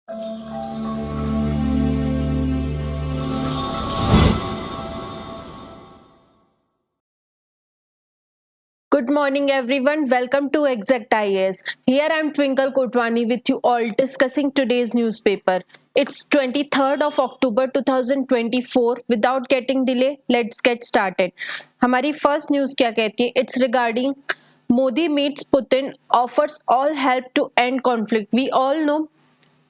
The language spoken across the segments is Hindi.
Good morning, everyone. Welcome to Exact IAS. Here I am Twinkle Kotwani with you all discussing today's newspaper. It's 23rd of October 2024. Without getting delay, let's get started. हमारी first news क्या कहती है? It's regarding Modi meets Putin, offers all help to end conflict. We all know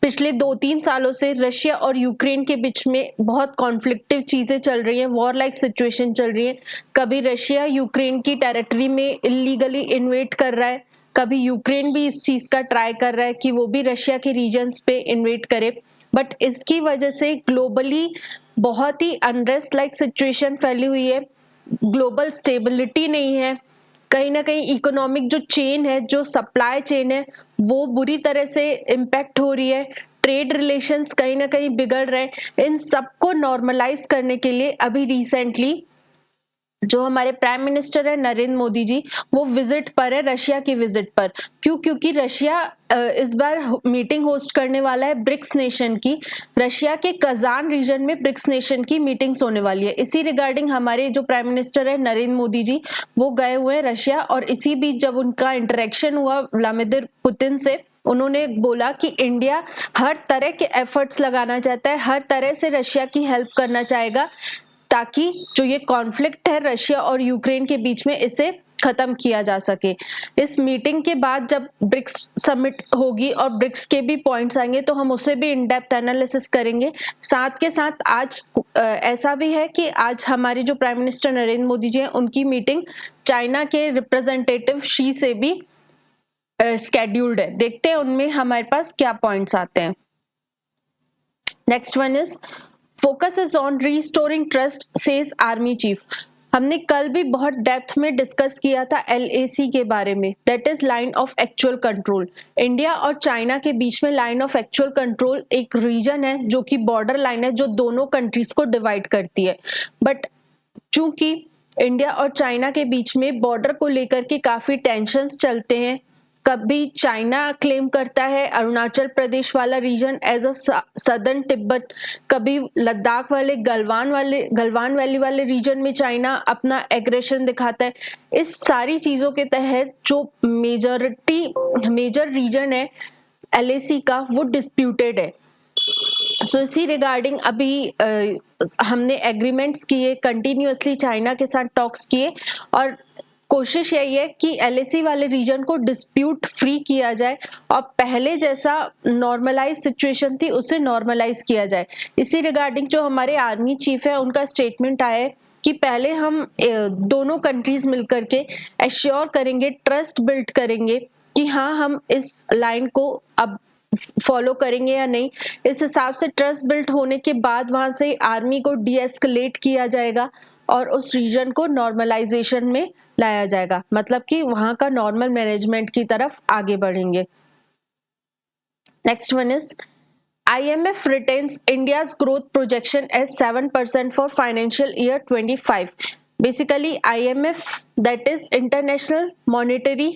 पिछले 2-3 सालों से रशिया और यूक्रेन के बीच में बहुत कॉन्फ्लिक्टिव चीजें चल रही हैं, वॉर लाइक सिचुएशन चल रही है। कभी रशिया यूक्रेन की टेरिटरी में इलीगली इन्वेड कर रहा है, कभी यूक्रेन भी इस चीज का ट्राई कर रहा है कि वो भी रशिया के रीजन्स पे इन्वेड करे। बट इसकी वजह से ग्लोबली बहुत ही अनरेस्ट लाइक सिचुएशन फैली हुई है, ग्लोबल स्टेबिलिटी नहीं है। कहीं ना कहीं इकोनॉमिक जो चेन है, जो सप्लाई चेन है, वो बुरी तरह से इम्पैक्ट हो रही है। ट्रेड रिलेशंस कहीं ना कहीं बिगड़ रहे हैं। इन सबको नॉर्मलाइज करने के लिए अभी रिसेंटली जो हमारे प्राइम मिनिस्टर है नरेंद्र मोदी जी, वो विजिट पर है, रशिया की विजिट पर। क्योंकि रशिया इस बार मीटिंग होस्ट करने वाला है ब्रिक्स नेशन की। रशिया के कजान रीजन में ब्रिक्स नेशन की मीटिंग्स होने वाली है। इसी रिगार्डिंग हमारे जो प्राइम मिनिस्टर है नरेंद्र मोदी जी, वो गए हुए हैं रशिया। और इसी बीच जब उनका इंटरेक्शन हुआ व्लादिमीर पुतिन से, उन्होंने बोला कि इंडिया हर तरह के एफर्ट्स लगाना चाहता है, हर तरह से रशिया की हेल्प करना चाहेगा, ताकि जो ये कॉन्फ्लिक्ट है रशिया और यूक्रेन के बीच में, इसे खत्म किया जा सके। इस मीटिंग के बाद जब ब्रिक्स समिट होगी और ब्रिक्स के भी पॉइंट्स आएंगे तो हम उसे भी इन डेप्थ एनालिसिस करेंगे। साथ के साथ आज ऐसा भी है कि आज हमारे जो प्राइम मिनिस्टर नरेंद्र मोदी जी हैं, उनकी मीटिंग चाइना के रिप्रेजेंटेटिव शी से भी स्केड्यूल्ड है। देखते हैं उनमें हमारे पास क्या पॉइंट्स आते हैं। Next one is focus is on restoring trust, says army chief. हमने कल भी बहुत डेप्थ में डिस्कस किया था LAC के बारे में, that is line of actual control. India और चाइना के बीच में लाइन ऑफ एक्चुअल कंट्रोल एक रीजन है जो कि बॉर्डर लाइन है, जो दोनों कंट्रीज को डिवाइड करती है। बट चूंकि इंडिया और चाइना के बीच में बॉर्डर को लेकर के काफी टेंशन्स चलते हैं, कभी चाइना क्लेम करता है अरुणाचल प्रदेश वाला region as a southern Tibet, कभी लद्दाख वाले गलवान वैली वाले रीजन में चाइना अपना एग्रेशन दिखाता है। इस सारी चीजों के तहत जो मेजर रीजन है LAC का, वो डिस्प्यूटेड है। सो इसी रिगार्डिंग अभी हमने एग्रीमेंट्स किए, कंटिन्यूअसली चाइना के साथ टॉक्स किए, और कोशिश यही है कि LAC वाले रीजन को डिस्प्यूट फ्री किया जाए और पहले जैसा नॉर्मलाइज सिचुएशन थी उसे नॉर्मलाइज किया जाए। इसी रिगार्डिंग जो हमारे आर्मी चीफ है, उनका स्टेटमेंट आया है कि पहले हम दोनों कंट्रीज मिलकर के एश्योर करेंगे, ट्रस्ट बिल्ड करेंगे कि हाँ, हम इस लाइन को अब फॉलो करेंगे या नहीं। इस हिसाब से ट्रस्ट बिल्ड होने के बाद वहां से आर्मी को डीएस्केलेट किया जाएगा और उस रीजन को नॉर्मलाइजेशन में लाया जाएगा, मतलब कि वहां का नॉर्मल मैनेजमेंट की तरफ आगे बढ़ेंगे। Next one is IMF retains India's growth projection as 7% for financial year 25. Basically, IMF, that is International Monetary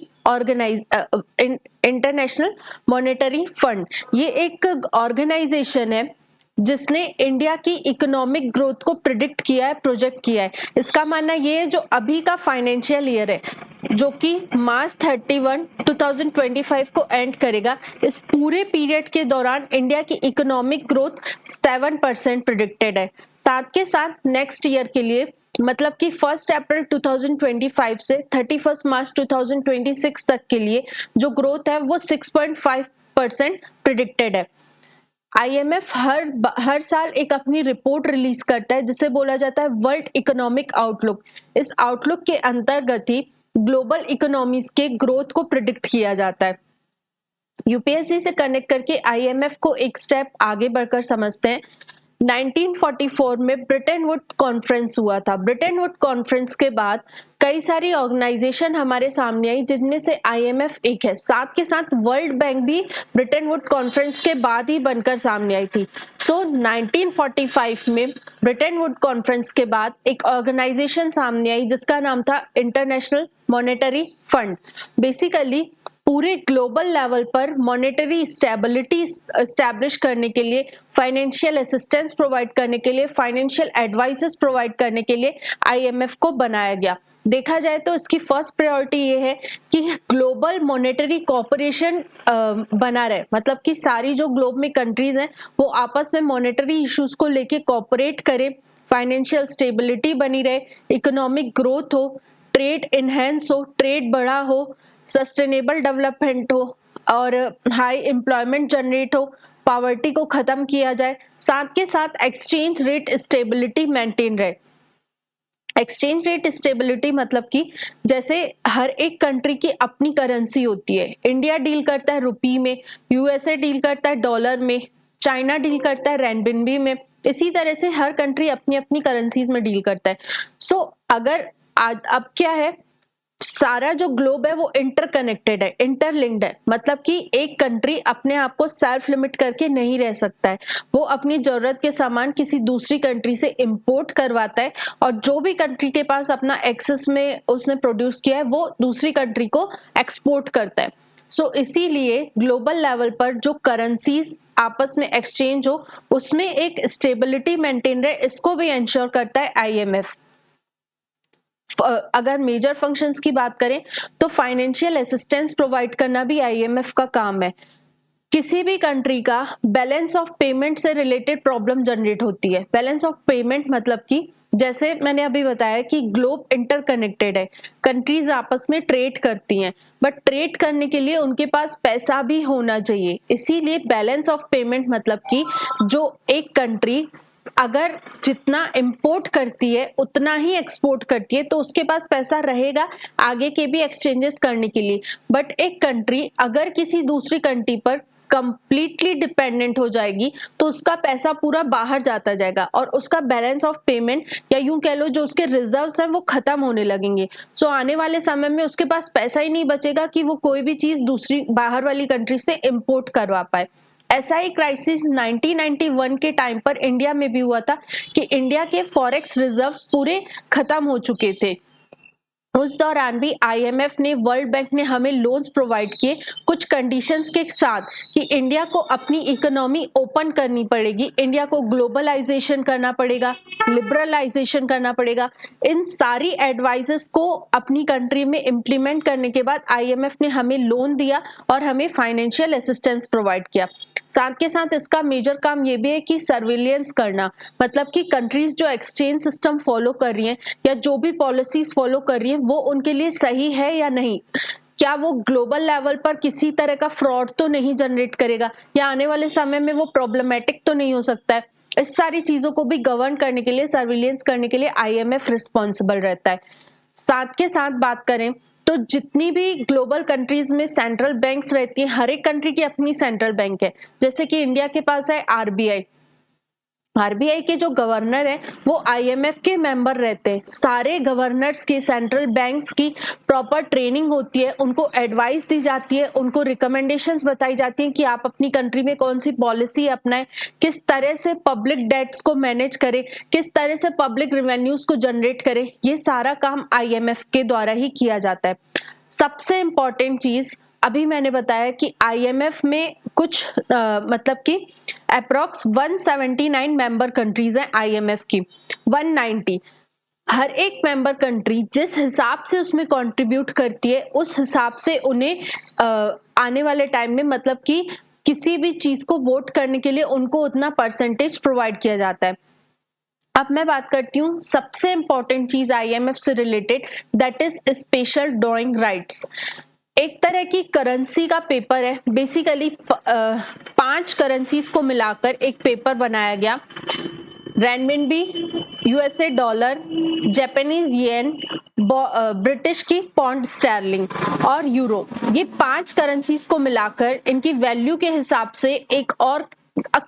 Fund, ये एक ऑर्गेनाइजेशन है जिसने इंडिया की इकोनॉमिक ग्रोथ को प्रिडिक्ट किया है, प्रोजेक्ट किया है। इसका मानना ये है जो अभी का फाइनेंशियल ईयर है, जो कि मार्च 31, 2025 को एंड करेगा, इस पूरे पीरियड के दौरान इंडिया की इकोनॉमिक ग्रोथ 7% प्रिडिक्टेड है। साथ के साथ नेक्स्ट ईयर के लिए, मतलब कि 1 अप्रैल 2025 से 31 मार्च 2026 तक के लिए जो ग्रोथ है वो 6.5% प्रिडिक्टेड है। IMF हर साल एक अपनी रिपोर्ट रिलीज करता है जिसे बोला जाता है वर्ल्ड इकोनॉमिक आउटलुक। इस आउटलुक के अंतर्गत ही ग्लोबल इकोनॉमीज के ग्रोथ को प्रिडिक्ट किया जाता है। यूपीएससी से कनेक्ट करके IMF को एक स्टेप आगे बढ़कर समझते हैं। 1944 में ब्रिटेन वुड्स कॉन्फ्रेंस हुआ था। ब्रिटेन वुड्स कॉन्फ्रेंस के बाद कई सारी ऑर्गेनाइजेशन हमारे सामने आई, जिनमें से IMF एक है। साथ के साथ वर्ल्ड बैंक भी ब्रिटेन वुड्स कॉन्फ्रेंस के बाद ही बनकर सामने आई थी। सो 1945 में ब्रिटेन वुड्स कॉन्फ्रेंस के बाद एक ऑर्गेनाइजेशन सामने आई जिसका नाम था इंटरनेशनल मॉनेटरी फंड। बेसिकली पूरे ग्लोबल लेवल पर मॉनेटरी स्टेबिलिटी एस्टैब्लिश करने के लिए, फाइनेंशियल असिस्टेंस प्रोवाइड करने के लिए, फाइनेंशियल एडवाइसेस प्रोवाइड करने के लिए आईएमएफ को बनाया गया। देखा जाए तो इसकी फर्स्ट प्रायोरिटी ये है कि ग्लोबल मॉनेटरी कोऑपरेशन बना रहे, मतलब कि सारी जो ग्लोब में कंट्रीज हैं वो आपस में मॉनेटरी इश्यूज को लेके कोऑपरेट करें, फाइनेंशियल स्टेबिलिटी बनी रहे, इकोनॉमिक ग्रोथ हो, ट्रेड इनहेंस हो, ट्रेड बढ़ा हो, सस्टेनेबल डेवलपमेंट हो और हाई एम्प्लॉयमेंट जनरेट हो, पॉवर्टी को खत्म किया जाए, साथ के साथ एक्सचेंज रेट स्टेबिलिटी मेंटेन रहे। एक्सचेंज रेट स्टेबिलिटी मतलब कि जैसे हर एक कंट्री की अपनी करेंसी होती है। इंडिया डील करता है रुपी में, यूएसए डील करता है डॉलर में, चाइना डील करता है रेनबिनबी में, इसी तरह से हर कंट्री अपनी अपनी करेंसीज में डील करता है। सो अगर अब क्या है, सारा जो ग्लोब है वो इंटरकनेक्टेड है, इंटरलिंक्ड है, मतलब कि एक कंट्री अपने आप को सेल्फ लिमिट करके नहीं रह सकता है। वो अपनी जरूरत के सामान किसी दूसरी कंट्री से इंपोर्ट करवाता है और जो भी कंट्री के पास अपना एक्सेस में उसने प्रोड्यूस किया है वो दूसरी कंट्री को एक्सपोर्ट करता है। सो इसीलिए ग्लोबल लेवल पर जो करेंसीज आपस में एक्सचेंज हो उसमें एक स्टेबिलिटी मेंटेन रहे, इसको भी इंश्योर करता है आईएमएफ। अगर मेजर फंक्शंस की बात करें तो फाइनेंशियल असिस्टेंस प्रोवाइड करना भी आईएमएफ का काम है। किसी भी कंट्री का बैलेंस ऑफ पेमेंट से रिलेटेड प्रॉब्लम जनरेट होती है। बैलेंस ऑफ पेमेंट मतलब कि जैसे मैंने अभी बताया कि ग्लोब इंटरकनेक्टेड है, कंट्रीज आपस में ट्रेड करती हैं, बट ट्रेड करने के लिए उनके पास पैसा भी होना चाहिए। इसीलिए बैलेंस ऑफ पेमेंट मतलब कि जो एक कंट्री अगर जितना इंपोर्ट करती है उतना ही एक्सपोर्ट करती है तो उसके पास पैसा रहेगा आगे के भी एक्सचेंजेस करने के लिए। बट एक कंट्री अगर किसी दूसरी कंट्री पर कंप्लीटली डिपेंडेंट हो जाएगी तो उसका पैसा पूरा बाहर जाता जाएगा और उसका बैलेंस ऑफ पेमेंट या यूं कह लो जो उसके रिजर्व्स हैं वो खत्म होने लगेंगे। सो आने वाले समय में उसके पास पैसा ही नहीं बचेगा कि वो कोई भी चीज दूसरी बाहर वाली कंट्री से इंपोर्ट करवा पाए। ऐसा ही क्राइसिस 1991 के टाइम पर इंडिया में भी हुआ था कि इंडिया के फॉरेक्स रिजर्व्स पूरे खत्म हो चुके थे। उस दौरान भी आईएमएफ ने, वर्ल्ड बैंक ने हमें लोन्स प्रोवाइड किए कुछ कंडीशंस के साथ कि इंडिया को अपनी इकोनॉमी ओपन करनी पड़ेगी, इंडिया को ग्लोबलाइजेशन करना पड़ेगा, लिबरलाइजेशन करना पड़ेगा। इन सारी एडवाइजेस को अपनी कंट्री में इम्प्लीमेंट करने के बाद आईएमएफ ने हमें लोन दिया और हमें फाइनेंशियल असिस्टेंस प्रोवाइड किया। साथ के साथ इसका मेजर काम ये भी है कि सर्विलियंस करना, मतलब कि कंट्रीज जो एक्सचेंज सिस्टम फॉलो कर रही हैं या जो भी पॉलिसीज फॉलो कर रही हैं वो उनके लिए सही है या नहीं, क्या वो ग्लोबल लेवल पर किसी तरह का फ्रॉड तो नहीं जनरेट करेगा या आने वाले समय में वो प्रॉब्लमेटिक तो नहीं हो सकता है। इस सारी चीजों को भी गवर्न करने के लिए, सर्विलियंस करने के लिए आईएमएफ रिस्पॉन्सिबल रहता है। साथ के साथ बात करें तो जितनी भी ग्लोबल कंट्रीज में सेंट्रल बैंक्स रहती हैं, हर एक कंट्री की अपनी सेंट्रल बैंक है। जैसे कि इंडिया के पास है आरबीआई, आरबीआई के जो गवर्नर है वो आईएमएफ के मेंबर रहते हैं। सारे गवर्नर्स की, सेंट्रल बैंक्स की प्रॉपर ट्रेनिंग होती है, उनको एडवाइस दी जाती है, उनको रिकमेंडेशंस बताई जाती हैं कि आप अपनी कंट्री में कौन सी पॉलिसी अपनाएं, किस तरह से पब्लिक डेट्स को मैनेज करें, किस तरह से पब्लिक रेवेन्यूज को जनरेट करें। ये सारा काम आईएमएफ के द्वारा ही किया जाता है। सबसे इंपॉर्टेंट चीज अभी मैंने बताया कि आईएमएफ में कुछ मतलब कि अप्रॉक्स 179 मेंबर कंट्रीज हैं आईएमएफ की, 190। हर एक मेंबर कंट्री जिस हिसाब से उसमें कंट्रीब्यूट करती है उस हिसाब से उन्हें आने वाले टाइम में, मतलब कि किसी भी चीज को वोट करने के लिए उनको उतना परसेंटेज प्रोवाइड किया जाता है। अब मैं बात करती हूँ सबसे इंपॉर्टेंट चीज आईएमएफ से related, that is special drawing rights. एक तरह की करेंसी का पेपर है, बेसिकली 5 करेंसीज को मिलाकर एक पेपर बनाया गया। Renminbi, USA dollar, Japanese yen, British की पौंड स्टर्लिंग और यूरो, ये 5 करेंसीज को मिलाकर इनकी वैल्यू के हिसाब से एक और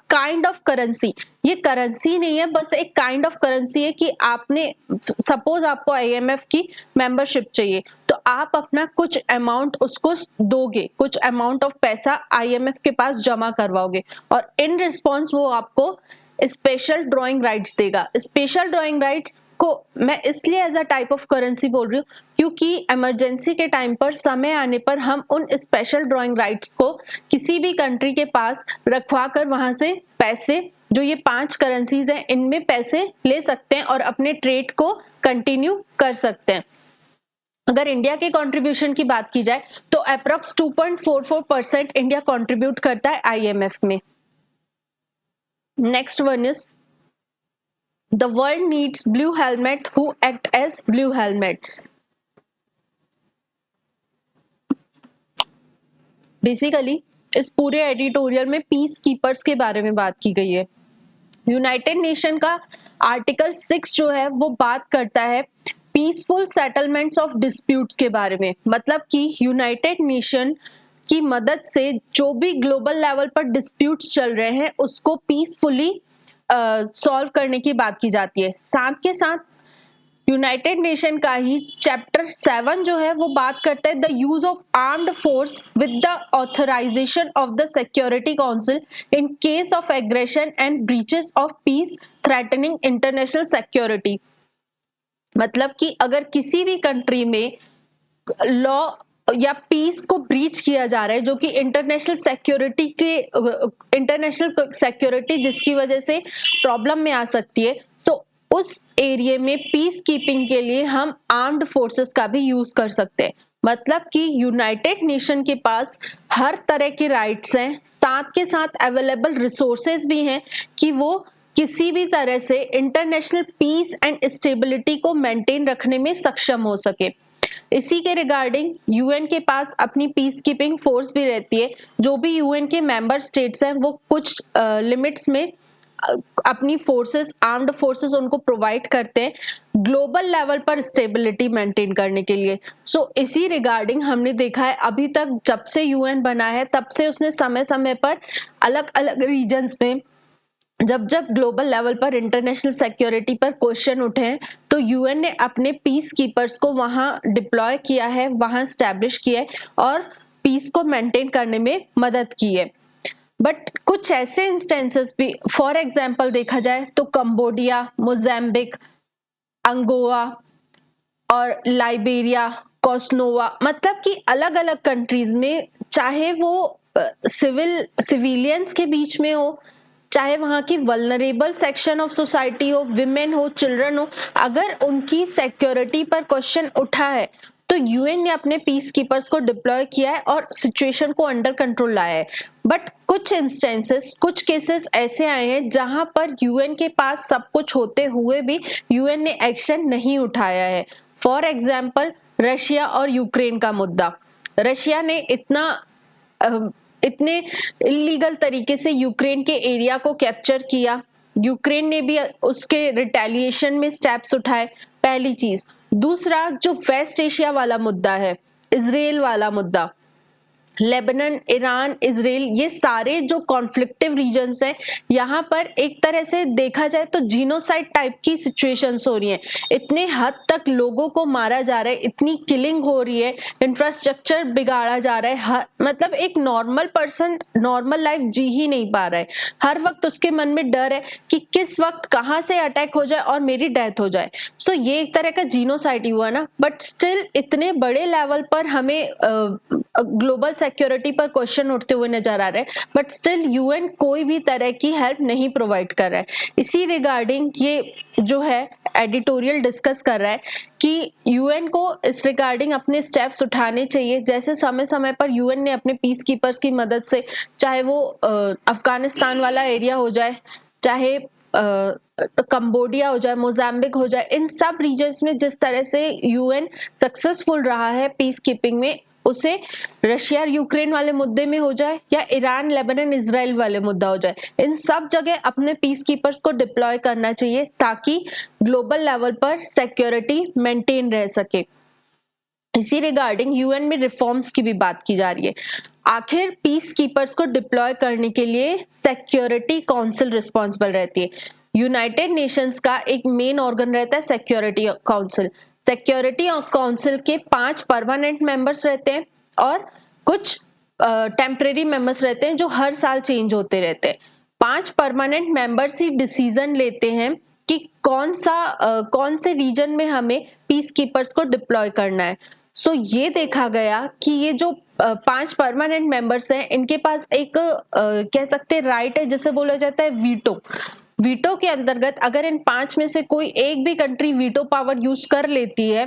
काइंड ऑफ करेंसी, ये करेंसी नहीं है, बस एक काइंड ऑफ करेंसी है कि आपने, सपोज आपको आईएमएफ की मेंबरशिप चाहिए तो आप अपना कुछ अमाउंट उसको दोगे, कुछ अमाउंट ऑफ पैसा आईएमएफ के पास जमा करवाओगे और इन रिस्पॉन्स वो आपको स्पेशल ड्राइंग राइट्स देगा। स्पेशल ड्राइंग राइट्स को मैं इसलिए as a type of currency बोल रही हूँ क्योंकि इमरजेंसी के टाइम पर समय आने पर हम उन स्पेशल ड्रॉइंग राइट्स को किसी भी कंट्री के पास रखवा कर वहां से पैसे, जो ये 5 करेंसीज हैं, इनमें पैसे ले सकते हैं और अपने ट्रेड को कंटिन्यू कर सकते हैं। अगर इंडिया के कंट्रीब्यूशन की बात की जाए तो अप्रोक्स 2.44% इंडिया कंट्रीब्यूट करता है IMF में। Next one is the world needs blue helmet who act as blue helmets. Basically इस पूरे एडिटोरियल में पीस कीपर्स के बारे में बात की गई है। यूनाइटेड नेशन का आर्टिकल 6 जो है वो बात करता है पीसफुल सेटलमेंट्स ऑफ डिस्प्यूट्स के बारे में। मतलब कि यूनाइटेड नेशन की मदद से जो भी ग्लोबल लेवल पर डिस्प्यूट्स चल रहे हैं उसको पीसफुली सॉल्व करने की बात की जाती है। साथ के साथ यूनाइटेड नेशन का ही चैप्टर 7 जो है वो बात करता है the use of armed force with the authorisation of the security council in case of aggression and breaches of peace threatening international security. मतलब कि अगर किसी भी कंट्री में लॉ या पीस को ब्रीच किया जा रहा है जो कि इंटरनेशनल सिक्योरिटी जिसकी वजह से प्रॉब्लम में आ सकती है, तो उस एरिया में पीस कीपिंग के लिए हम आर्म्ड फोर्सेस का भी यूज कर सकते हैं। मतलब कि यूनाइटेड नेशन के पास हर तरह के राइट्स हैं, साथ के साथ अवेलेबल रिसोर्सेज भी हैं कि वो किसी भी तरह से इंटरनेशनल पीस एंड स्टेबिलिटी को मेंटेन रखने में सक्षम हो सके। इसी के रिगार्डिंग यूएन के पास अपनी पीस कीपिंग फोर्स भी रहती है। जो भी यूएन के मेंबर स्टेट्स हैं वो कुछ लिमिट्स में अपनी फोर्सेस, आर्म्ड फोर्सेस उनको प्रोवाइड करते हैं ग्लोबल लेवल पर स्टेबिलिटी मेंटेन करने के लिए। सो इसी रिगार्डिंग हमने देखा है अभी तक जब से यूएन बना है तब से उसने समय समय पर अलग अलग रीजन्स में जब जब ग्लोबल लेवल पर इंटरनेशनल सिक्योरिटी पर क्वेश्चन उठे हैं तो यूएन ने अपने पीस कीपर्स को वहां डिप्लॉय किया है, वहां स्टैब्लिश किया है और पीस को मेंटेन करने में मदद की है। बट कुछ ऐसे इंस्टेंसेस भी, फॉर एग्जांपल देखा जाए तो कंबोडिया, मोजाम्बिक, अंगोआ और लाइबेरिया, कोस्नोवा, मतलब कि अलग अलग कंट्रीज में चाहे वो सिविलियंस के बीच में हो, चाहे वहां की वल्नरेबल सेक्शन ऑफ सोसाइटी हो, विमेन हो, चिल्ड्रन हो, अगर उनकी सिक्योरिटी पर क्वेश्चन उठा है तो यूएन ने अपने पीस कीपर्स को डिप्लॉय किया है और सिचुएशन को अंडर कंट्रोल लाया है। बट कुछ इंस्टेंसेस, कुछ केसेस ऐसे आए हैं जहां पर यूएन के पास सब कुछ होते हुए भी यूएन ने एक्शन नहीं उठाया है। फॉर एग्जाम्पल रशिया और यूक्रेन का मुद्दा। रशिया ने इतने इलीगल तरीके से यूक्रेन के एरिया को कैप्चर किया, यूक्रेन ने भी उसके रिटेलिएशन में स्टेप्स उठाए, पहली चीज। दूसरा, जो वेस्ट एशिया वाला मुद्दा है, इजराइल वाला मुद्दा, लेबनान, ईरान, इजराइल, ये सारे जो कॉन्फ्लिक्टिव रीजन्स हैं, यहाँ पर एक तरह से देखा जाए तो जीनोसाइड टाइप की सिचुएशंस हो रही हैं। इतने हद तक लोगों को मारा जा रहा है, इतनी किलिंग हो रही है, इंफ्रास्ट्रक्चर बिगाड़ा जा रहा है, मतलब एक नॉर्मल पर्सन नॉर्मल लाइफ जी ही नहीं पा रहा है। हर वक्त उसके मन में डर है कि किस वक्त कहाँ से अटैक हो जाए और मेरी डेथ हो जाए। सो ये एक तरह का जीनोसाइड ही हुआ ना। बट स्टिल इतने बड़े लेवल पर हमें ग्लोबल सिक्योरिटी पर क्वेश्चन उठते हुए नजर आ रहे हैं, बट स्टिल यूएन कोई भी तरह की हेल्प नहीं प्रोवाइड कर रहा है। इसी रिगार्डिंग ये जो है एडिटोरियल डिस्कस कर रहा है कि यूएन को इस रिगार्डिंग अपने स्टेप्स उठाने चाहिए। जैसे समय समय पर यूएन ने अपने पीस कीपर्स की मदद से, चाहे वो अफगानिस्तान वाला एरिया हो जाए, चाहे कंबोडिया हो जाए, मोजाम्बिक हो जाए, इन सब रीजन्स में जिस तरह से यूएन सक्सेसफुल रहा है पीस कीपिंग में, उसे रशिया यूक्रेन वाले मुद्दे में हो जाए या ईरान, लेबनान, इजराइल वाले मुद्दा हो जाए, इन सब जगह अपने पीस कीपर्स को डिप्लॉय करना चाहिए ताकि ग्लोबल लेवल पर सिक्योरिटी मेंटेन रह सके। इसी रिगार्डिंग यूएन में रिफॉर्म्स की भी बात की जा रही है। आखिर पीस कीपर्स को डिप्लॉय करने के लिए सिक्योरिटी काउंसिल रिस्पॉन्सिबल रहती है। यूनाइटेड नेशंस का एक मेन ऑर्गन रहता है सिक्योरिटी काउंसिल। सिक्योरिटी काउंसिल के 5 परमानेंट मेंबर्स रहते हैं और कुछ टेम्परेरी मेंबर्स रहते हैं जो हर साल चेंज होते रहते हैं। 5 परमानेंट मेंबर्स ही डिसीजन लेते हैं कि कौन से रीजन में हमें पीस कीपर्स को डिप्लॉय करना है। सो ये देखा गया कि ये जो 5 परमानेंट मेंबर्स हैं, इनके पास एक कह सकते हैं राइट है, जिसे बोला जाता है वीटो। वीटो के अंतर्गत अगर इन 5 में से कोई एक भी कंट्री वीटो पावर यूज कर लेती है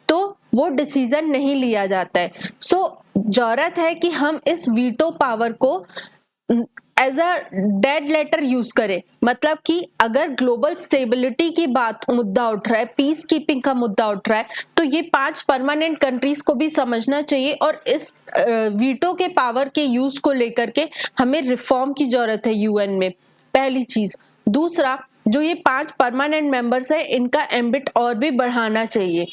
तो वो डिसीजन नहीं लिया जाता है। सो जरूरत है कि हम इस वीटो पावर को as a dead letter use करें। मतलब कि अगर ग्लोबल स्टेबिलिटी की बात मुद्दा उठ रहा है, पीस कीपिंग का मुद्दा उठ रहा है, तो ये 5 परमानेंट कंट्रीज को भी समझना चाहिए और इस वीटो के पावर के यूज को लेकर के हमें रिफॉर्म की जरूरत है यूएन में, पहली चीज। दूसरा, जो ये 5 परमानेंट मेंबर्स है, इनका एम्बिट और भी बढ़ाना चाहिए।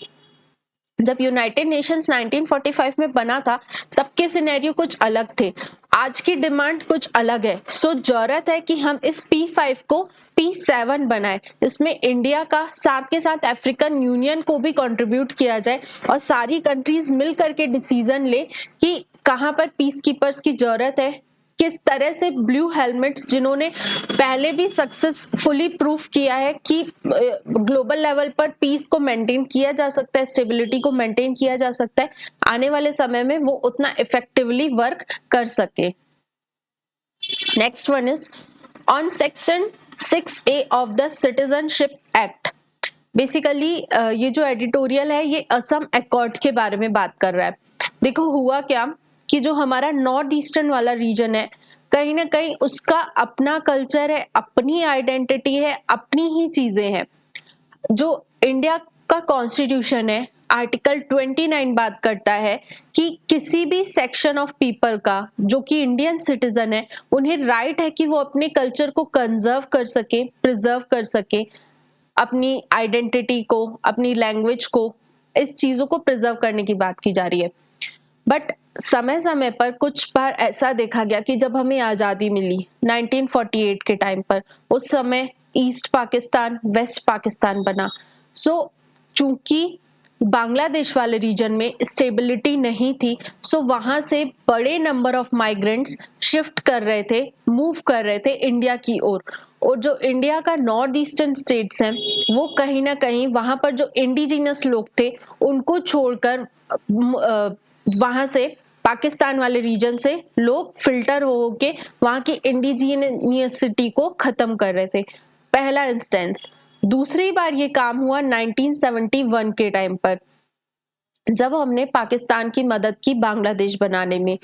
जब यूनाइटेड नेशंस 1945 में बना था, तब के सिनेरियो कुछ अलग थे, आज की डिमांड कुछ अलग है। सो जरूरत है कि हम इस P5 को P7 बनाए। इसमें इंडिया का साथ के साथ अफ्रीकन यूनियन को भी कंट्रीब्यूट किया जाए और सारी कंट्रीज मिल करके डिसीजन ले कि कहां पर पीस कीपर्स की जरूरत है, किस तरह से ब्लू हेलमेट्स, जिन्होंने पहले भी सक्सेसफुली प्रूफ किया है कि ग्लोबल लेवल पर पीस को मेंटेन किया जा सकता है, स्टेबिलिटी को मेंटेन किया जा सकता है, आने वाले समय में वो उतना इफेक्टिवली वर्क कर सके। Next one is on section 6A of the citizenship act. Basically ये जो एडिटोरियल है, ये असम अकॉर्ड के बारे में बात कर रहा है। देखो हुआ क्या कि जो हमारा नॉर्थ ईस्टर्न वाला रीजन है, कहीं ना कहीं उसका अपना कल्चर है, अपनी आइडेंटिटी है, अपनी ही चीजें हैं। जो इंडिया का कॉन्स्टिट्यूशन है, आर्टिकल 29 बात करता है कि किसी भी सेक्शन ऑफ पीपल का जो कि इंडियन सिटीजन है, उन्हें राइट है कि वो अपने कल्चर को कंजर्व कर सके, प्रिजर्व कर सके, अपनी आइडेंटिटी को, अपनी लैंग्वेज को, इस चीजों को प्रिजर्व करने की बात की जा रही है। बट समय समय पर कुछ बार ऐसा देखा गया कि जब हमें आजादी मिली 1948 के टाइम पर, उस समय ईस्ट पाकिस्तान, वेस्ट पाकिस्तान बना। सो चूंकि बांग्लादेश वाले रीजन में स्टेबिलिटी नहीं थी, सो वहां से बड़े नंबर ऑफ माइग्रेंट्स शिफ्ट कर रहे थे, मूव कर रहे थे इंडिया की ओर। और जो इंडिया का नॉर्थ ईस्टर्न स्टेट्स हैं, वो कहीं ना कहीं वहां पर जो इंडिजिनस लोग थे उनको छोड़कर वहां से पाकिस्तान वाले रीजन से लोग फिल्टर हो के वहां की इंडिजिनियसिटी को खत्म कर रहे थे, पहला इंस्टेंस। दूसरी बार ये काम हुआ 1971 के टाइम पर, जब हमने पाकिस्तान की मदद की बांग्लादेश बनाने में।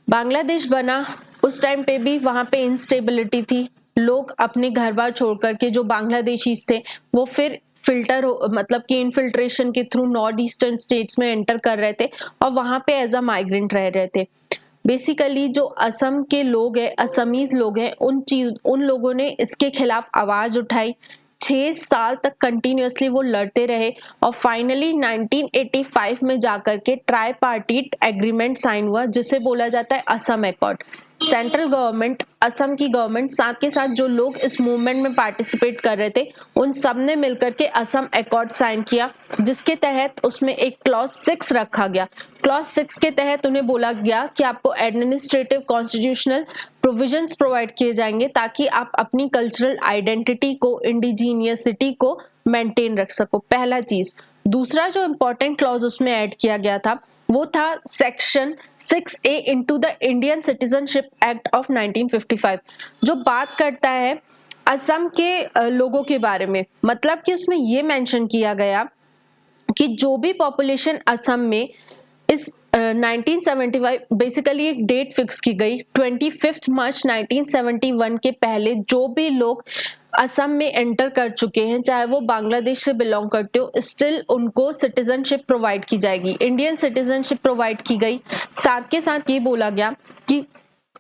बांग्लादेश बना, उस टाइम पे भी वहां पे इंस्टेबिलिटी थी, लोग अपने घर बार छोड़ करके, जो बांग्लादेशीज थे वो फिर फिल्टर मतलब कि इनफिल्ट्रेशन के थ्रू नॉर्थ ईस्टर्न स्टेट्स में एंटर कर रहे थे और वहां पे एज अ माइग्रेंट रह रहे थे। बेसिकली जो असम के लोग हैं, असमीज लोग हैं, उन लोगों ने इसके खिलाफ आवाज उठाई। 6 साल तक कंटिन्यूअसली वो लड़ते रहे और फाइनली 1985 में जाकर के ट्राई पार्टीट एग्रीमेंट साइन हुआ, जिसे बोला जाता है Assam accord. Central government, Assam की गवर्नमेंट, साथ के साथ जो लोग इस मूवमेंट में पार्टिसिपेट कर रहे थे, उन सब ने मिलकर के असम अकॉर्ड साइन किया, जिसके तहत उसमें एक क्लॉज 6 रखा गया। क्लॉज 6 के तहत उन्हें बोला गया कि आपको एडमिनिस्ट्रेटिव कॉन्स्टिट्यूशनल प्रोविजंस प्रोवाइड किए जाएंगे ताकि आप अपनी कल्चरल आइडेंटिटी को, इंडिजीनियसिटी को मेंटेन रख सको, पहला चीज। दूसरा जो इंपॉर्टेंट क्लॉज उसमें ऐड किया गया था, वो था section 6A into the Indian citizenship act of 1955, जो बात करता है असम के लोगों के बारे में। मतलब कि उसमें ये मेंशन किया गया कि जो भी पॉपुलेशन असम में इस 1975, बेसिकली एक डेट फिक्स की गई 25 मार्च 1971 के पहले जो भी लोग असम में एंटर कर चुके हैं, चाहे वो बांग्लादेश से बिलोंग करते हो, स्टिल उनको सिटीजनशिप प्रोवाइड की जाएगी, इंडियन सिटीजनशिप प्रोवाइड की गई। साथ के साथ ये बोला गया कि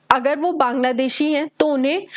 अगर वो बांग्लादेशी हैं तो उन्हें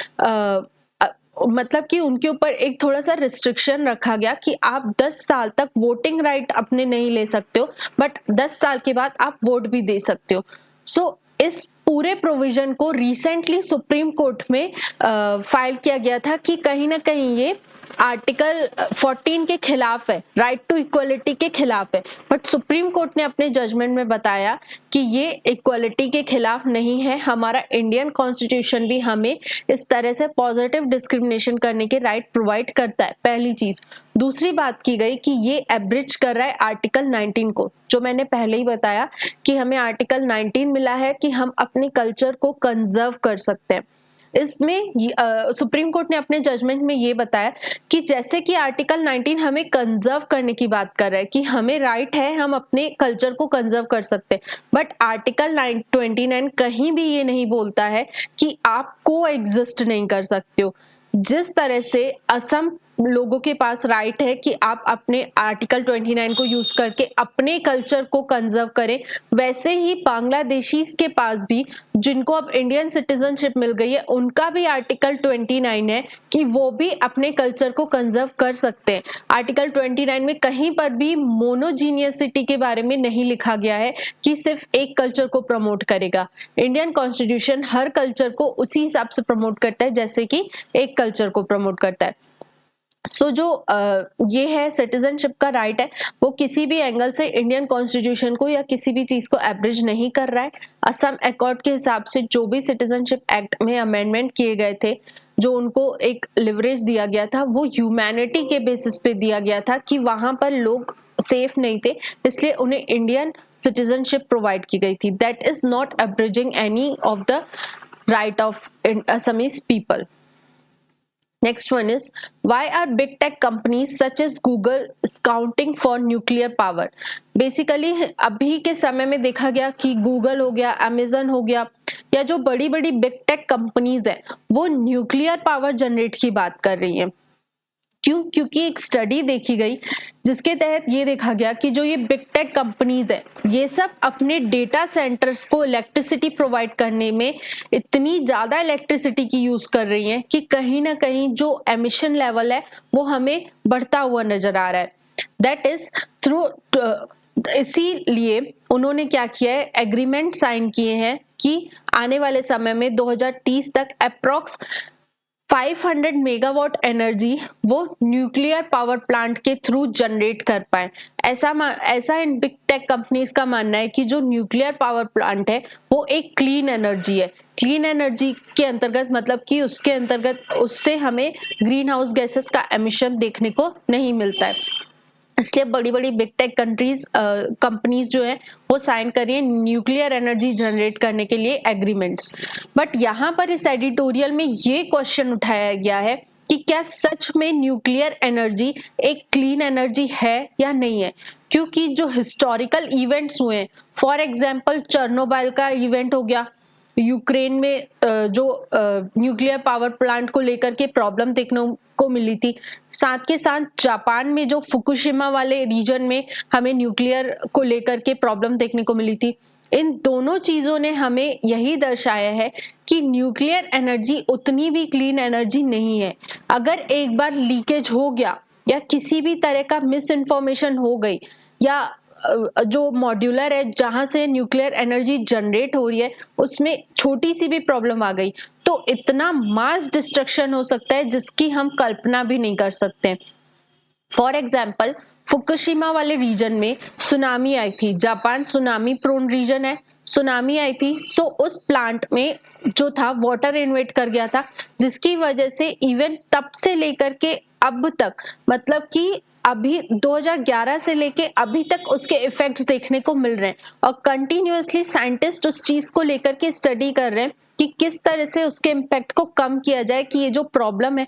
मतलब कि उनके ऊपर एक थोड़ा सा रिस्ट्रिक्शन रखा गया कि आप 10 साल तक वोटिंग राइट अपने नहीं ले सकते हो, बट 10 साल के बाद आप वोट भी दे सकते हो। सो इस पूरे प्रोविजन को रिसेंटली सुप्रीम कोर्ट में फाइल किया गया था कि कहीं ना कहीं ये आर्टिकल 14 के खिलाफ है, राइट टू इक्वलिटी के खिलाफ है। बट सुप्रीम कोर्ट ने अपने जजमेंट में बताया कि ये इक्वलिटी के खिलाफ नहीं है, हमारा इंडियन कॉन्स्टिट्यूशन भी हमें इस तरह से पॉजिटिव डिस्क्रिमिनेशन करने के राइट प्रोवाइड करता है, पहली चीज। दूसरी बात की गई कि ये एब्रिज कर रहा है आर्टिकल 19 को, जो मैंने पहले ही बताया कि हमें आर्टिकल 19 मिला है कि हम अपने कल्चर को कंजर्व कर सकते हैं। इसमें सुप्रीम कोर्ट ने अपने जजमेंट में ये बताया कि जैसे कि आर्टिकल 19 हमें कंजर्व करने की बात कर रहा है कि हमें राइट है, हम अपने कल्चर को कंजर्व कर सकते हैं, बट आर्टिकल 29 कहीं भी ये नहीं बोलता है कि आप को एग्जिस्ट नहीं कर सकते हो। जिस तरह से असम लोगों के पास राइट है कि आप अपने आर्टिकल 29 को यूज करके अपने कल्चर को कंजर्व करें, वैसे ही बांग्लादेशी के पास भी, जिनको अब इंडियन सिटीजनशिप मिल गई है, उनका भी आर्टिकल 29 है कि वो भी अपने कल्चर को कंजर्व कर सकते हैं। आर्टिकल 29 में कहीं पर भी मोनोजीनियसिटी के बारे में नहीं लिखा गया है कि सिर्फ एक कल्चर को प्रमोट करेगा। इंडियन कॉन्स्टिट्यूशन हर कल्चर को उसी हिसाब से प्रमोट करता है जैसे कि एक कल्चर को प्रमोट करता है। जो ये है सिटीजनशिप का राइट है, वो किसी भी एंगल से इंडियन कॉन्स्टिट्यूशन को या किसी भी चीज को एब्रिज नहीं कर रहा है। असम अकॉर्ड के हिसाब से जो भी सिटीजनशिप एक्ट में अमेंडमेंट किए गए थे, जो उनको एक लिवरेज दिया गया था, वो ह्यूमैनिटी के बेसिस पे दिया गया था कि वहां पर लोग सेफ नहीं थे, इसलिए उन्हें इंडियन सिटीजनशिप प्रोवाइड की गई थी। That is not abridging any of the right of Assamese people. Next one is, why are big tech companies such as Google counting for nuclear power? Basically अभी के समय में देखा गया कि गूगल हो गया, अमेजन हो गया, या जो बड़ी बड़ी बिग टेक कंपनीज है, वो न्यूक्लियर पावर जनरेट की बात कर रही हैं। क्यों? क्योंकि एक स्टडी देखी गई जिसके तहत ये देखा गया कि जो ये बिग टेक कंपनीज है, ये सब अपने डेटा सेंटर्स को इलेक्ट्रिसिटी प्रोवाइड करने में इतनी ज्यादा इलेक्ट्रिसिटी की यूज कर रही हैं कि कहीं ना कहीं जो एमिशन लेवल है वो हमें बढ़ता हुआ नजर आ रहा है। दैट इज थ्रू इसीलिए उन्होंने क्या किया है, एग्रीमेंट साइन किए हैं कि आने वाले समय में 2030 तक अप्रॉक्स 500 मेगावाट एनर्जी वो न्यूक्लियर पावर प्लांट के थ्रू जनरेट कर पाए। ऐसा इन बिग टेक कंपनीज का मानना है कि जो न्यूक्लियर पावर प्लांट है वो एक क्लीन एनर्जी है। क्लीन एनर्जी के अंतर्गत मतलब कि उसके अंतर्गत उससे हमें ग्रीन हाउस गैसेस का एमिशन देखने को नहीं मिलता है। इसलिए बड़ी बड़ी बिग टेक कंपनीज जो है वो साइन करिए न्यूक्लियर एनर्जी जनरेट करने के लिए एग्रीमेंट्स। बट यहाँ पर इस एडिटोरियल में ये क्वेश्चन उठाया गया है कि क्या सच में न्यूक्लियर एनर्जी एक क्लीन एनर्जी है या नहीं है, क्योंकि जो हिस्टोरिकल इवेंट्स हुए, फॉर एग्जाम्पल चर्नोबाइल का इवेंट हो गया, यूक्रेन में जो न्यूक्लियर पावर प्लांट को लेकर के प्रॉब्लम देखने को मिली थी, साथ के साथ जापान में जो फुकुशिमा वाले रीजन में हमें न्यूक्लियर को लेकर के प्रॉब्लम देखने को मिली थी, इन दोनों चीजों ने हमें यही दर्शाया है कि न्यूक्लियर एनर्जी उतनी भी क्लीन एनर्जी नहीं है। अगर एक बार लीकेज हो गया या किसी भी तरह का मिस इन्फॉर्मेशन हो गई, या जो मॉड्यूलर है जहां से न्यूक्लियर एनर्जी जनरेट हो रही है उसमें छोटी सी भी प्रॉब्लम आ गई, तो इतना मास डिस्ट्रक्शन हो सकता है जिसकी हम कल्पना भी नहीं कर सकते। फॉर एग्जाम्पल फुकुशिमा वाले रीजन में सुनामी आई थी, जापान सुनामी प्रोन रीजन है, सुनामी आई थी, सो उस प्लांट में जो था वाटर इन्वेट कर गया था, जिसकी वजह से इवन तब से लेकर के अब तक, मतलब कि अभी 2011 से लेके अभी तक उसके इफेक्ट्स देखने को मिल रहे हैं, और कंटिन्यूअसली साइंटिस्ट उस चीज को लेकर के स्टडी कर रहे हैं कि किस तरह से उसके इम्पैक्ट को कम किया जाए, कि ये जो प्रॉब्लम है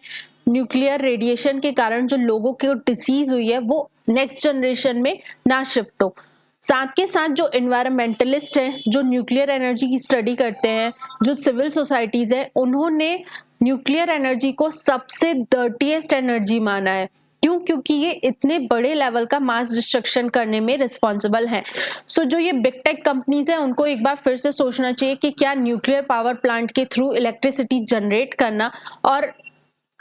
न्यूक्लियर रेडिएशन के कारण जो लोगों को डिसीज हुई है वो नेक्स्ट जनरेशन में ना शिफ्ट हो। साथ के साथ जो एनवायरमेंटलिस्ट हैं, जो न्यूक्लियर एनर्जी की स्टडी करते हैं, जो सिविल सोसाइटीज हैं, उन्होंने न्यूक्लियर एनर्जी को सबसे डर्टीएस्ट एनर्जी माना है। क्यों? क्योंकि ये इतने बड़े लेवल का मास डिस्ट्रक्शन करने में रिस्पॉन्सिबल है। जो ये बिग टेक कंपनीज हैं उनको एक बार फिर से सोचना चाहिए कि क्या न्यूक्लियर पावर प्लांट के थ्रू इलेक्ट्रिसिटी जनरेट करना, और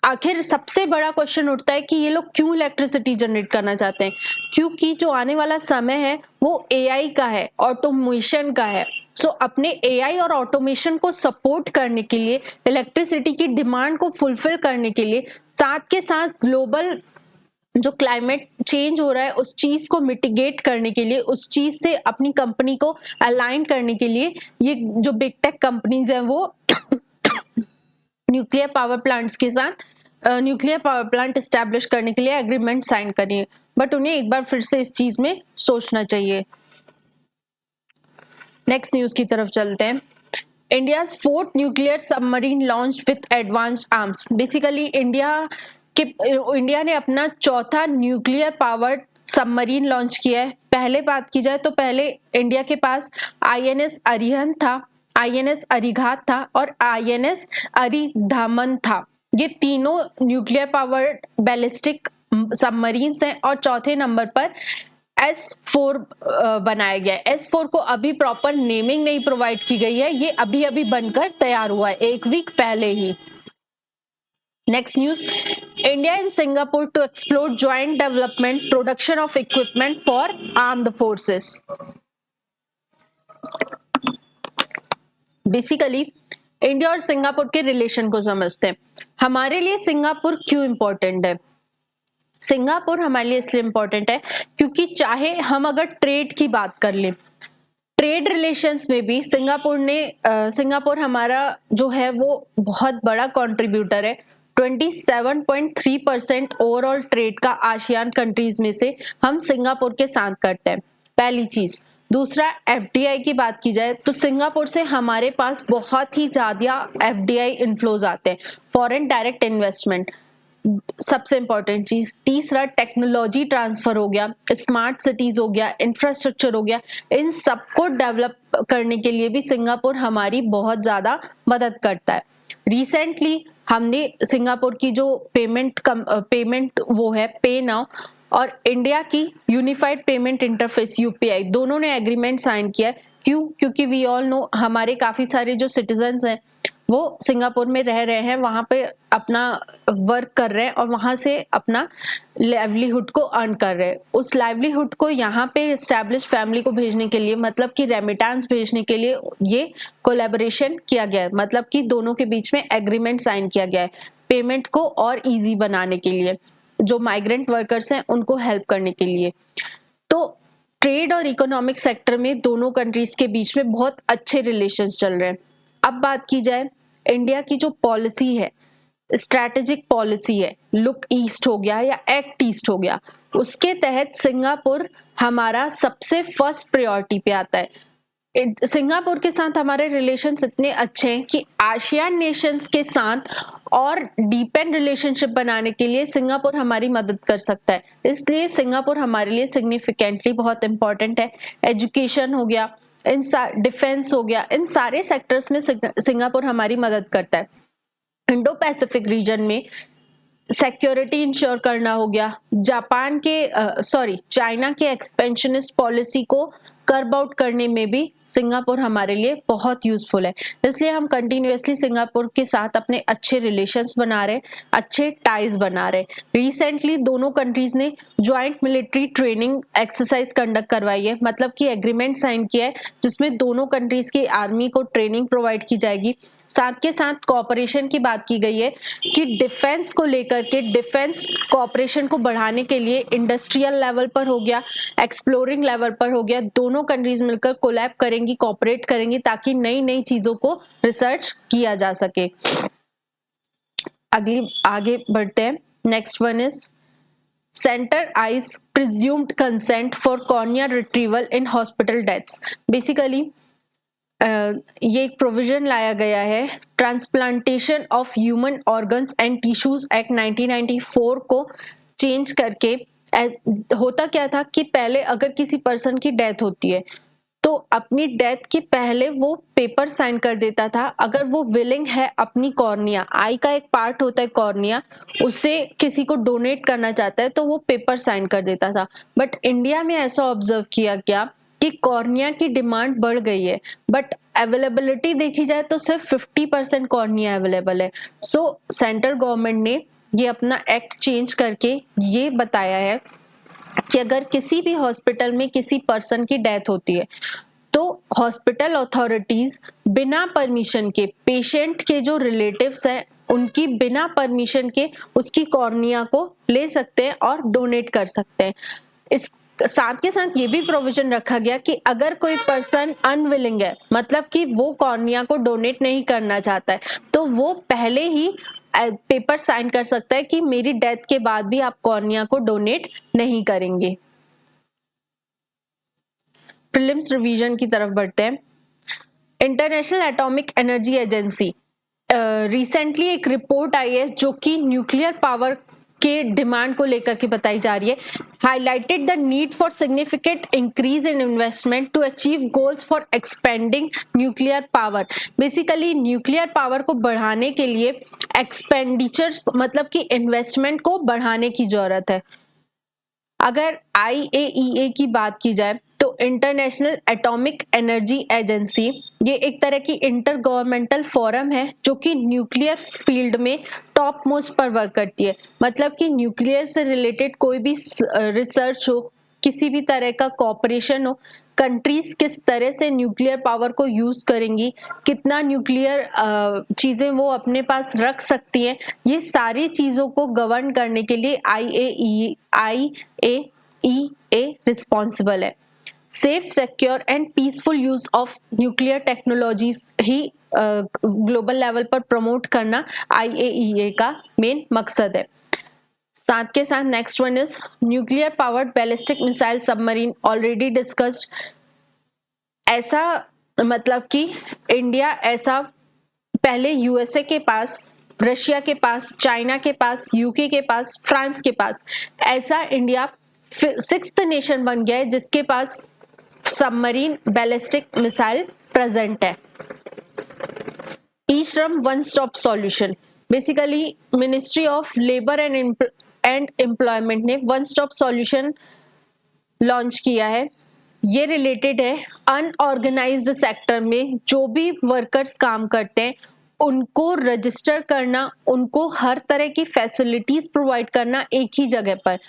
आखिर सबसे बड़ा क्वेश्चन उठता है कि ये लोग क्यों इलेक्ट्रिसिटी जनरेट करना चाहते हैं, क्योंकि जो आने वाला समय है वो एआई का है, ऑटोमेशन का है। सो अपने एआई और ऑटोमेशन को सपोर्ट करने के लिए, इलेक्ट्रिसिटी की डिमांड को फुलफिल करने के लिए, साथ के साथ ग्लोबल जो क्लाइमेट चेंज हो रहा है उस चीज को मिटिगेट करने के लिए, उस चीज से अपनी कंपनी को अलाइन करने के लिए ये जो बिग टेक कंपनीज हैं वो न्यूक्लियर पावर प्लांट्स के साथ न्यूक्लियर पावर प्लांट एस्टैब्लिश करने के लिए एग्रीमेंट साइन करिए, बट उन्हें एक बार फिर से इस चीज में सोचना चाहिए। नेक्स्ट न्यूज की तरफ चलते हैं। India's fourth nuclear submarine launched with advanced arms. Basically India ने अपना चौथा न्यूक्लियर पावर्ड सबमरीन लॉन्च किया है। पहले बात की जाए तो पहले इंडिया के पास आईएनएस अरिहंत था, आईएनएस अरिघात था और आईएनएस अरिधामन था। ये तीनों न्यूक्लियर पावर्ड बैलिस्टिक सबमरीन्स हैं और चौथे नंबर पर S4 बनाया गया है। S4 को अभी प्रॉपर नेमिंग नहीं प्रोवाइड की गई है, ये अभी अभी बनकर तैयार हुआ है, एक वीक पहले ही। Next news, India and Singapore to explore joint development production of equipment for armed forces. Basically India और सिंगापुर के रिलेशन को समझते हैं। हमारे लिए सिंगापुर क्यों इंपॉर्टेंट है? सिंगापुर हमारे लिए इसलिए इंपॉर्टेंट है क्योंकि चाहे हम अगर ट्रेड की बात कर लें, ट्रेड रिलेशंस में भी सिंगापुर हमारा जो है वो बहुत बड़ा कंट्रीब्यूटर है। 27.3% ओवरऑल ट्रेड का आसियान कंट्रीज में से हम सिंगापुर के साथ करते हैं, पहली चीज। दूसरा, एफडीआई की बात की जाए तो सिंगापुर से हमारे पास बहुत ही ज्यादा एफडीआई इनफ्लोज आते हैं, फॉरेन डायरेक्ट इन्वेस्टमेंट सबसे इंपॉर्टेंट चीज। तीसरा, टेक्नोलॉजी ट्रांसफर हो गया, स्मार्ट सिटीज हो गया, इंफ्रास्ट्रक्चर हो गया, इन सबको डेवलप करने के लिए भी सिंगापुर हमारी बहुत ज्यादा मदद करता है। रिसेंटली हमने सिंगापुर की जो पेमेंट वो है पे नाउ और इंडिया की यूनिफाइड पेमेंट इंटरफेस यूपीआई, दोनों ने एग्रीमेंट साइन किया है। क्यों? क्योंकि वी ऑल नो हमारे काफी सारे जो सिटीजन्स हैं वो सिंगापुर में रह रहे हैं, वहां पे अपना वर्क कर रहे हैं और वहां से अपना लाइवलीहुड को अर्न कर रहे हैं। उस लाइवलीहुड को यहाँ पे एस्टैब्लिश फैमिली को भेजने के लिए, मतलब कि रेमिटेंस भेजने के लिए ये कोलैबोरेशन किया गया है, मतलब कि दोनों के बीच में एग्रीमेंट साइन किया गया है पेमेंट को और इजी बनाने के लिए, जो माइग्रेंट वर्कर्स हैं उनको हेल्प करने के लिए। तो ट्रेड और इकोनॉमिक सेक्टर में दोनों कंट्रीज के बीच में बहुत अच्छे रिलेशंस चल रहे हैं। अब बात की जाए इंडिया की जो पॉलिसी है, स्ट्रैटेजिक पॉलिसी है, लुक ईस्ट हो गया या एक्ट ईस्ट हो गया, उसके तहत सिंगापुर हमारा सबसे फर्स्ट प्रायोरिटी पे आता है। सिंगापुर के साथ हमारे रिलेशंस इतने अच्छे हैं कि आसियान नेशंस के साथ और डीपेंड रिलेशनशिप बनाने के लिए सिंगापुर हमारी मदद कर सकता है, इसलिए सिंगापुर हमारे लिए सिग्निफिकेंटली बहुत इंपॉर्टेंट है। एजुकेशन हो गया, डिफेंस हो गया, इन सारे सेक्टर्स में सिंगापुर हमारी मदद करता है। इंडो पैसिफिक रीजन में सिक्योरिटी इंश्योर करना हो गया, चाइना के एक्सपेंशनिस्ट पॉलिसी को कर्ब आउट करने में भी सिंगापुर हमारे लिए बहुत यूजफुल है। इसलिए हम कंटिन्यूअसली सिंगापुर के साथ अपने अच्छे रिलेशंस बना रहे, अच्छे टाइज बना रहे। रिसेंटली दोनों कंट्रीज ने joint military training exercise conduct करवाई है, मतलब कि एग्रीमेंट साइन किया है जिसमें दोनों कंट्रीज की आर्मी को ट्रेनिंग प्रोवाइड की जाएगी। साथ के साथ कोऑपरेशन की बात की गई है कि डिफेंस को लेकर के, डिफेंस कोऑपरेशन को बढ़ाने के लिए इंडस्ट्रियल लेवल पर हो गया, एक्सप्लोरिंग लेवल पर हो गया, दोनों कंट्रीज मिलकर कोलैब करेंगी, कोऑपरेट करेंगी ताकि नई नई चीजों को रिसर्च किया जा सके। आगे बढ़ते हैं। Next one is centre eyes presumed consent for cornea retrieval in hospital deaths. Basically ये एक प्रोविजन लाया गया है, transplantation of human organs and tissues act 1994 को चेंज करके। होता क्या था कि पहले अगर किसी पर्सन की डेथ होती है तो अपनी डेथ के पहले वो पेपर साइन कर देता था, अगर वो विलिंग है अपनी कॉर्निया, आई का एक पार्ट होता है कॉर्निया, उसे किसी को डोनेट करना चाहता है तो वो पेपर साइन कर देता था। बट इंडिया में ऐसा ऑब्जर्व किया गया कि कॉर्निया की डिमांड बढ़ गई है, बट अवेलेबिलिटी देखी जाए तो सिर्फ 50% कॉर्निया अवेलेबल है। सो सेंट्रल गवर्नमेंट ने ये अपना एक्ट चेंज करके ये बताया है कि अगर किसी भी हॉस्पिटल में किसी पर्सन की डेथ होती है तो हॉस्पिटल अथॉरिटीज बिना परमिशन के, पेशेंट के जो रिलेटिव्स हैं उनकी बिना परमिशन के उसकी कॉर्निया को ले सकते हैं और डोनेट कर सकते हैं। इस साथ के साथ ये भी प्रोविजन रखा गया कि अगर कोई पर्सन अनविलिंग है, मतलब कि वो कॉर्निया को डोनेट नहीं करना चाहता है, तो वो पहले ही पेपर साइन कर सकता है कि मेरी डेथ के बाद भी आप कॉर्निया को डोनेट नहीं करेंगे। प्रीलिम्स रिवीजन की तरफ बढ़ते हैं। International atomic energy agency recently एक रिपोर्ट आई है जो कि न्यूक्लियर पावर के डिमांड को लेकर के बताई जा रही है। Highlighted the need for significant increase in investment to achieve goals for expanding nuclear power. Basically nuclear power को बढ़ाने के लिए एक्सपेंडिचर मतलब कि इन्वेस्टमेंट को बढ़ाने की जरूरत है। अगर IAEA की बात की जाए तो इंटरनेशनल एटॉमिक एनर्जी एजेंसी ये एक तरह की इंटर गवर्नमेंटल फोरम है जो कि न्यूक्लियर फील्ड में टॉप मोस्ट पर वर्क करती है। मतलब कि न्यूक्लियर से रिलेटेड कोई भी रिसर्च हो, किसी भी तरह का कॉपरेशन हो, कंट्रीज किस तरह से न्यूक्लियर पावर को यूज करेंगी, कितना न्यूक्लियर चीजें वो अपने पास रख सकती हैं, ये सारी चीजों को गवर्न करने के लिए IAEA रिस्पॉन्सिबल है। Safe, secure and peaceful use of nuclear technologies he global level पर प्रमोट करना IAEA का मेन मकसद है। साथ के साथ next one is nuclear powered ballistic missile submarine, already discussed. ऐसा मतलब कि इंडिया ऐसा पहले USA के पास, रशिया के पास, चाइना के पास, UK के पास, फ्रांस के पास, ऐसा इंडिया 6th नेशन बन गया है जिसके पास सबमरीन बैलिस्टिक मिसाइल प्रेजेंट है। E-Shram one stop solution, basically ministry of labour and employment ने वन स्टॉप सॉल्यूशन लॉन्च किया है। ये रिलेटेड है अनऑर्गेनाइज्ड सेक्टर में जो भी वर्कर्स काम करते हैं उनको रजिस्टर करना, उनको हर तरह की फैसिलिटीज प्रोवाइड करना एक ही जगह पर।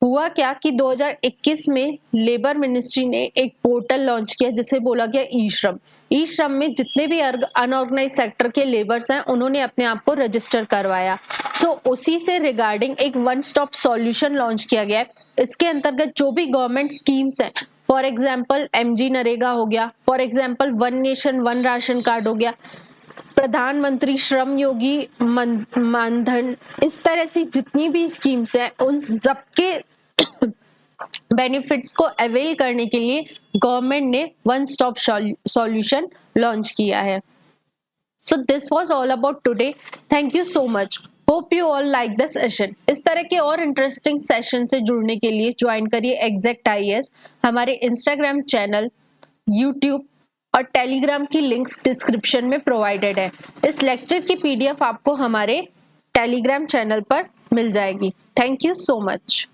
हुआ क्या कि 2021 में लेबर मिनिस्ट्री ने एक पोर्टल लॉन्च किया जिसे बोला गया ई-श्रम। ई-श्रम में जितने भी अनऑर्गेनाइज सेक्टर के लेबर्स हैं उन्होंने अपने आप को रजिस्टर करवाया। उसी से रिगार्डिंग एक वन स्टॉप सॉल्यूशन लॉन्च किया गया है। इसके अंतर्गत जो भी गवर्नमेंट स्कीम्स हैं, फॉर एग्जाम्पल MG नरेगा हो गया, for example one nation one ration card हो गया, प्रधानमंत्री श्रम योगी मानधन, इस तरह से जितनी भी स्कीम्स हैं उन सबके बेनिफिट्स को अवेल करने के लिए गवर्नमेंट ने वन स्टॉप सॉल्यूशन लॉन्च किया है। So this was all about today. Thank you so much. Hope you all like the session. इस तरह के और इंटरेस्टिंग सेशन से जुड़ने के लिए ज्वाइन करिए एग्जैक्ट IAS। हमारे इंस्टाग्राम चैनल, यूट्यूब और टेलीग्राम की लिंक्स डिस्क्रिप्शन में प्रोवाइडेड है। इस लेक्चर की PDF आपको हमारे टेलीग्राम चैनल पर मिल जाएगी। Thank you so much.